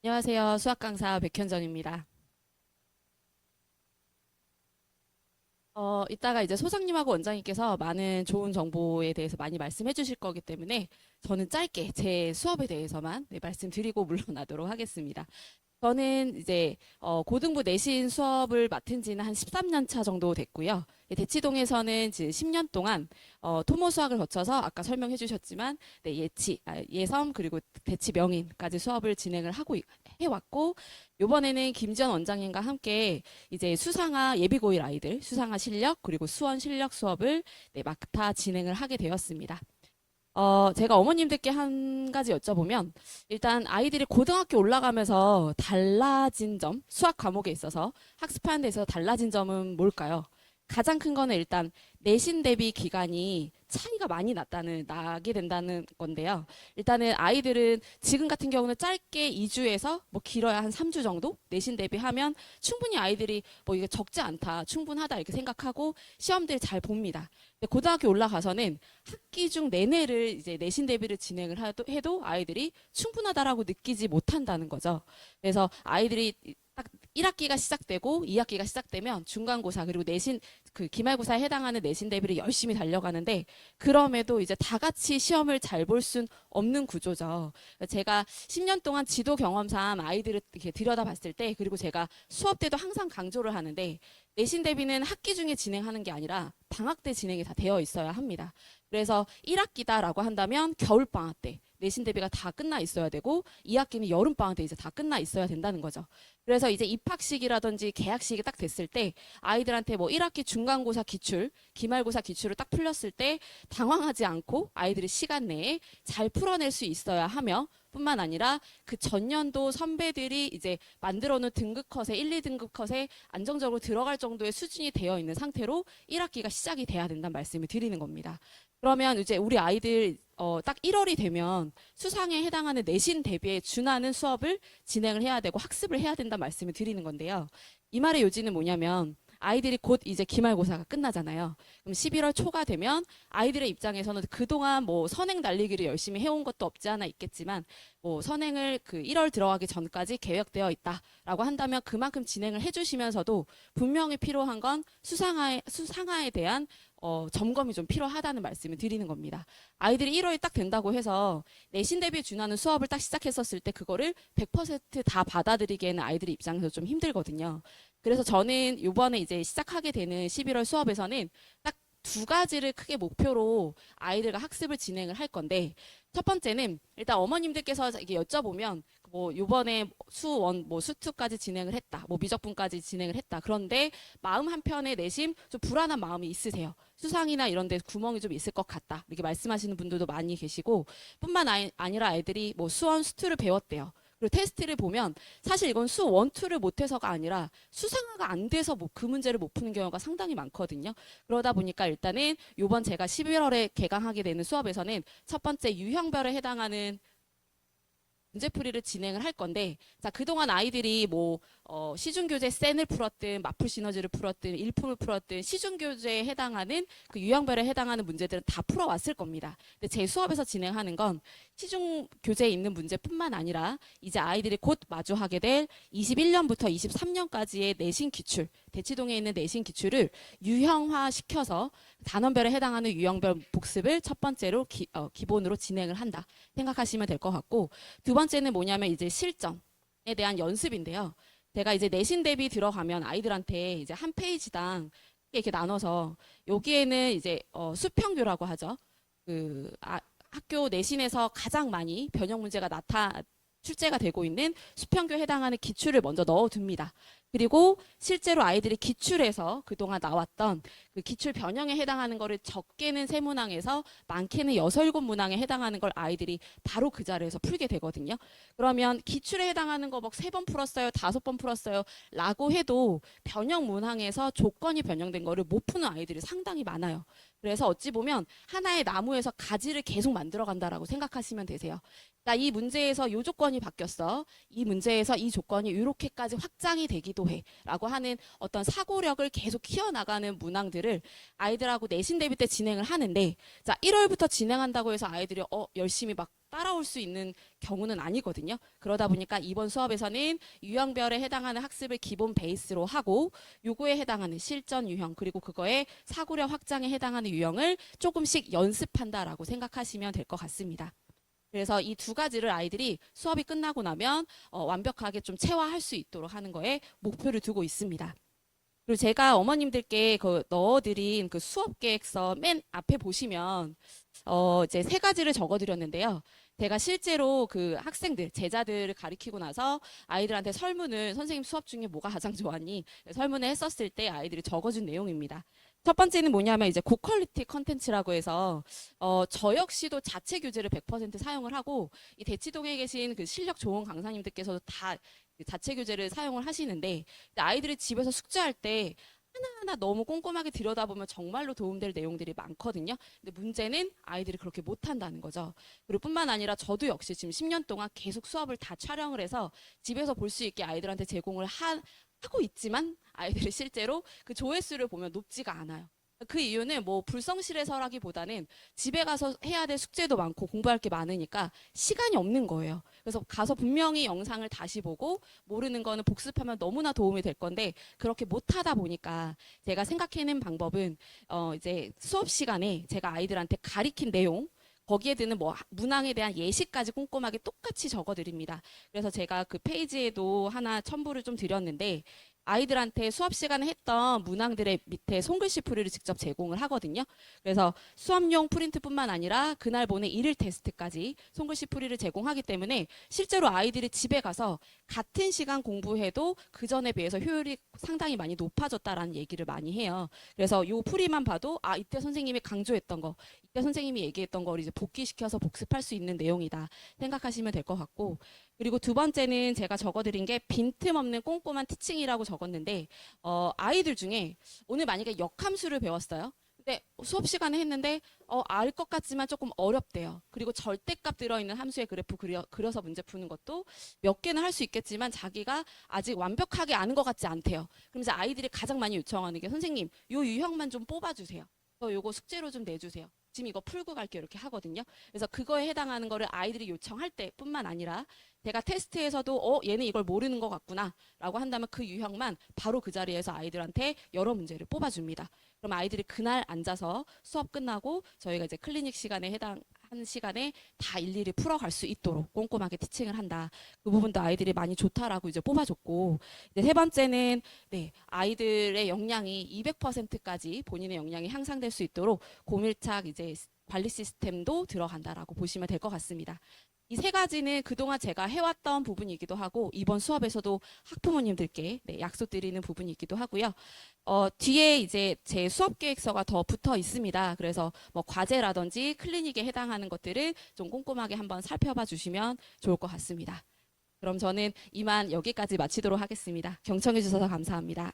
안녕하세요. 수학 강사 백현정입니다. 이따가 이제 소장님하고 원장님께서 많은 좋은 정보에 대해서 많이 말씀해 주실 거기 때문에 저는 짧게 제 수업에 대해서만 말씀드리고 물러나도록 하겠습니다. 저는 이제 고등부 내신 수업을 맡은 지는 한 13년 차 정도 됐고요. 대치동에서는 지금 10년 동안 토모 수학을 거쳐서 아까 설명해 주셨지만 예섬 그리고 대치 명인까지 수업을 진행을 하고 해왔고 이번에는 김지연 원장님과 함께 이제 수상화 예비고일 아이들 수상화 실력 그리고 수원 실력 수업을 맡아 진행을 하게 되었습니다. 제가 어머님들께 한 가지 여쭤보면, 일단 아이들이 고등학교 올라가면서 달라진 점, 수학 과목에 있어서 학습하는 데 있어서 달라진 점은 뭘까요? 가장 큰 거는 일단 내신 대비 기간이 차이가 많이 나게 된다는 건데요. 일단은 아이들은 지금 같은 경우는 짧게 2주에서 뭐 길어야 한 3주 정도 내신 대비하면 충분히 아이들이 뭐 이게 적지 않다, 충분하다 이렇게 생각하고 시험들 잘 봅니다. 근데 고등학교 올라가서는 학기 중 내내를 이제 내신 대비를 진행을 해도 아이들이 충분하다라고 느끼지 못한다는 거죠. 그래서 아이들이 딱 1학기가 시작되고 2학기가 시작되면 중간고사 그리고 내신 그 기말고사에 해당하는 내신 대비를 열심히 달려가는데 그럼에도 이제 다 같이 시험을 잘 볼 순 없는 구조죠. 제가 10년 동안 지도 경험상 아이들을 이렇게 들여다봤을 때 그리고 제가 수업 때도 항상 강조를 하는데 내신 대비는 학기 중에 진행하는 게 아니라 방학 때 진행이 다 되어 있어야 합니다. 그래서 1학기다라고 한다면 겨울방학 때 내신 대비가 다 끝나 있어야 되고 2학기는 여름방학 때 이제 다 끝나 있어야 된다는 거죠. 그래서 이제 입학식이라든지 개학식이 딱 됐을 때 아이들한테 뭐 1학기 중간고사 기출, 기말고사 기출을 딱 풀렸을 때 당황하지 않고 아이들이 시간 내에 잘 풀어낼 수 있어야 하며 뿐만 아니라 그 전년도 선배들이 이제 만들어 놓은 등급 컷에 1, 2등급 컷에 안정적으로 들어갈 정도의 수준이 되어 있는 상태로 1학기가 시작이 돼야 된다는 말씀을 드리는 겁니다. 그러면 이제 우리 아이들 딱 1월이 되면 수상에 해당하는 내신 대비에 준하는 수업을 진행을 해야 되고 학습을 해야 된다 말씀을 드리는 건데요. 이 말의 요지는 뭐냐면 아이들이 곧 이제 기말고사가 끝나잖아요. 그럼 11월 초가 되면 아이들의 입장에서는 그동안 뭐 선행 달리기를 열심히 해온 것도 없지 않아 있겠지만 뭐 선행을 그 1월 들어가기 전까지 계획되어 있다라고 한다면 그만큼 진행을 해주시면서도 분명히 필요한 건 수상화에 대한 점검이 좀 필요하다는 말씀을 드리는 겁니다. 아이들이 1월이 딱 된다고 해서 내신 대비에 준하는 수업을 딱 시작했었을 때 그거를 100%다 받아들이기에는 아이들 입장에서 좀 힘들거든요. 그래서 저는 이번에 이제 시작하게 되는 11월 수업에서는 딱 두 가지를 크게 목표로 아이들과 학습을 진행을 할 건데 첫 번째는 일단 어머님들께서 이게 여쭤보면 뭐 요번에 수원 뭐 수투까지 진행을 했다. 뭐 미적분까지 진행을 했다. 그런데 마음 한편에 내심 좀 불안한 마음이 있으세요. 수상이나 이런 데 구멍이 좀 있을 것 같다. 이렇게 말씀하시는 분들도 많이 계시고 뿐만 아니라 아이들이 뭐 수원 수투를 배웠대요. 그리고 테스트를 보면 사실 이건 수 원, 투를 못해서가 아니라 수상화가 안 돼서 뭐 그 문제를 못 푸는 경우가 상당히 많거든요. 그러다 보니까 일단은 요번 제가 11월에 개강하게 되는 수업에서는 첫 번째 유형별에 해당하는 문제풀이를 진행을 할 건데, 자, 그동안 아이들이 뭐, 시중교재 센을 풀었든, 마풀 시너지를 풀었든, 일품을 풀었든, 시중교재에 해당하는 그 유형별에 해당하는 문제들은 다 풀어왔을 겁니다. 근데 제 수업에서 진행하는 건 시중교재에 있는 문제뿐만 아니라 이제 아이들이 곧 마주하게 될 21년부터 23년까지의 내신 기출, 대치동에 있는 내신 기출을 유형화 시켜서 단원별에 해당하는 유형별 복습을 첫 번째로 기본으로 진행을 한다 생각하시면 될 것 같고 두 번째는 뭐냐면 이제 실전에 대한 연습인데요. 제가 이제 내신 대비 들어가면 아이들한테 이제 한 페이지당 이렇게 나눠서 여기에는 이제 수평교라고 하죠. 학교 내신에서 가장 많이 변형 문제가 출제가 되고 있는 수평교에 해당하는 기출을 먼저 넣어둡니다. 그리고 실제로 아이들이 기출에서 그동안 나왔던 그 기출 변형에 해당하는 거를 적게는 세 문항에서 많게는 여섯 일곱 문항에 해당하는 걸 아이들이 바로 그 자리에서 풀게 되거든요. 그러면 기출에 해당하는 거 막 세 번 풀었어요, 다섯 번 풀었어요 라고 해도 변형 문항에서 조건이 변형된 거를 못 푸는 아이들이 상당히 많아요. 그래서 어찌 보면 하나의 나무에서 가지를 계속 만들어 간다라고 생각하시면 되세요. 그러니까 이 문제에서 이 조건이 바뀌었어. 이 문제에서 이 조건이 이렇게까지 확장이 되기도 해. 라고 하는 어떤 사고력을 계속 키워나가는 문항들을 아이들하고 내신 대비 때 진행을 하는데 자 1월부터 진행한다고 해서 아이들이 열심히 막 따라올 수 있는 경우는 아니거든요. 그러다 보니까 이번 수업에서는 유형별에 해당하는 학습을 기본 베이스로 하고 요거에 해당하는 실전 유형 그리고 그거의 사고력 확장에 해당하는 유형을 조금씩 연습한다라고 생각하시면 될 것 같습니다. 그래서 이 두 가지를 아이들이 수업이 끝나고 나면 완벽하게 좀 체화할 수 있도록 하는 거에 목표를 두고 있습니다. 그리고 제가 어머님들께 넣어드린 그 수업 계획서 맨 앞에 보시면 이제 세 가지를 적어드렸는데요. 제가 실제로 그 학생들, 제자들을 가르치고 나서 아이들한테 설문을 선생님 수업 중에 뭐가 가장 좋았니? 설문을 했었을 때 아이들이 적어준 내용입니다. 첫 번째는 뭐냐면 이제 고퀄리티 컨텐츠라고 해서 저 역시도 자체 교재를 100% 사용을 하고 이 대치동에 계신 그 실력 좋은 강사님들께서도 다 자체 교재를 사용을 하시는데 아이들이 집에서 숙제할 때 하나하나 너무 꼼꼼하게 들여다보면 정말로 도움될 내용들이 많거든요. 근데 문제는 아이들이 그렇게 못한다는 거죠. 그리고 뿐만 아니라 저도 역시 지금 10년 동안 계속 수업을 다 촬영을 해서 집에서 볼 수 있게 아이들한테 제공을 하고 있지만 아이들이 실제로 그 조회수를 보면 높지가 않아요. 그 이유는 뭐 불성실해서라기보다는 집에 가서 해야 될 숙제도 많고 공부할 게 많으니까 시간이 없는 거예요. 그래서 가서 분명히 영상을 다시 보고 모르는 거는 복습하면 너무나 도움이 될 건데 그렇게 못하다 보니까 제가 생각해낸 방법은 이제 수업 시간에 제가 아이들한테 가리킨 내용 거기에 드는 뭐 문항에 대한 예시까지 꼼꼼하게 똑같이 적어드립니다. 그래서 제가 그 페이지에도 하나 첨부를 좀 드렸는데 아이들한테 수업 시간에 했던 문항들의 밑에 손글씨 풀이를 직접 제공을 하거든요. 그래서 수업용 프린트뿐만 아니라 그날 보낸 일일 테스트까지 손글씨 풀이를 제공하기 때문에 실제로 아이들이 집에 가서 같은 시간 공부해도 그 전에 비해서 효율이 상당히 많이 높아졌다라는 얘기를 많이 해요. 그래서 요 풀이만 봐도 아 이때 선생님이 강조했던 거, 이때 선생님이 얘기했던 걸 이제 복기시켜서 복습할 수 있는 내용이다 생각하시면 될 것 같고 그리고 두 번째는 제가 적어드린 게 빈틈없는 꼼꼼한 티칭이라고 적었는데 아이들 중에 오늘 만약에 역함수를 배웠어요. 근데 수업 시간에 했는데 알 것 같지만 조금 어렵대요. 그리고 절대값 들어있는 함수의 그래프 그려서 문제 푸는 것도 몇 개는 할 수 있겠지만 자기가 아직 완벽하게 아는 것 같지 않대요. 그러면서 아이들이 가장 많이 요청하는 게 선생님 요 유형만 좀 뽑아주세요. 요거 숙제로 좀 내주세요. 지금 이거 풀고 갈게요. 이렇게 하거든요. 그래서 그거에 해당하는 거를 아이들이 요청할 때뿐만 아니라 제가 테스트에서도 얘는 이걸 모르는 것 같구나 라고 한다면 그 유형만 바로 그 자리에서 아이들한테 여러 문제를 뽑아줍니다. 그럼 아이들이 그날 앉아서 수업 끝나고 저희가 이제 클리닉 시간에 해당한 시간에 다 일일이 풀어갈 수 있도록 꼼꼼하게 티칭을 한다. 그 부분도 아이들이 많이 좋다라고 이제 뽑아줬고 이제 세 번째는 네, 아이들의 역량이 200%까지 본인의 역량이 향상될 수 있도록 고밀착 이제 관리 시스템도 들어간다라고 보시면 될 것 같습니다. 이 세 가지는 그동안 제가 해왔던 부분이기도 하고 이번 수업에서도 학부모님들께 네, 약속드리는 부분이기도 하고요. 뒤에 이제 제 수업 계획서가 더 붙어 있습니다. 그래서 뭐 과제라든지 클리닉에 해당하는 것들을 좀 꼼꼼하게 한번 살펴봐 주시면 좋을 것 같습니다. 그럼 저는 이만 여기까지 마치도록 하겠습니다. 경청해 주셔서 감사합니다.